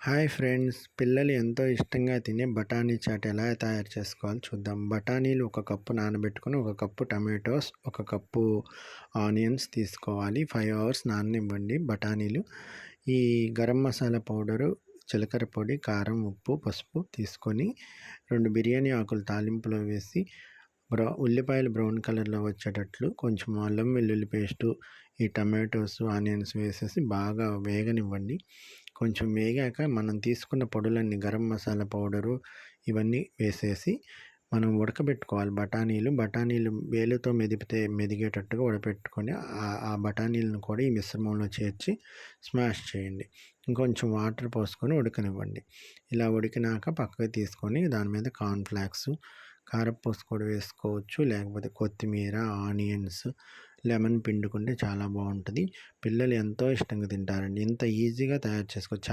Hi friends, పిల్లలు ఎంతో ఇష్టంగా తినే బఠానీ చాట్ ఎలా తయారు చేసుకోవాలో చూద్దాం. బఠానీలు ఒక కప్పు నానబెట్టుకొని, ఒక కప్పు టమాటోస్, ఒక కప్పు ఆనియన్స్ తీసుకోవాలి. 5 అవర్స్ నాననివ్వండి బఠానీలు. ఈ గరం మసాలా పౌడరు, జీలకర్ర పొడి, కారం, ఉప్పు, పసుపు తీసుకొని 2 బిర్యానీ ఆకులు తాలింపులో వేసి ఉల్లిపాయలు బ్రౌన్ కలర్లో వచ్చేటట్లు కొంచెం అల్లం వెల్లుల్లి పేస్టు, ఈ టమాటోస్, ఆనియన్స్ వేసేసి బాగా వేగనివ్వండి. కొంచెం వేగాక మనం తీసుకున్న పొడులన్నీ గరం మసాలా పౌడరు ఇవన్నీ వేసేసి మనం ఉడకబెట్టుకోవాలి. బఠానీలు వేలుతో మెదిపితే మెదిగేటట్టుగా ఉడకబెట్టుకొని ఆ బఠానీలను కూడా ఈ మిశ్రమంలో చేర్చి స్మాష్ చేయండి. ఇంకొంచెం వాటర్ పోసుకొని ఉడకనివ్వండి. ఇలా ఉడికినాక పక్కకు తీసుకొని దాని మీద కార్న్ఫ్లాక్స్, కారపూస కూడా వేసుకోవచ్చు, లేకపోతే కొత్తిమీర, ఆనియన్స్, లెమన్ పిండుకుంటే చాలా బాగుంటుంది. పిల్లలు ఎంతో ఇష్టంగా తింటారండి. ఇంత ఈజీగా తయారు చేసుకోవచ్చు.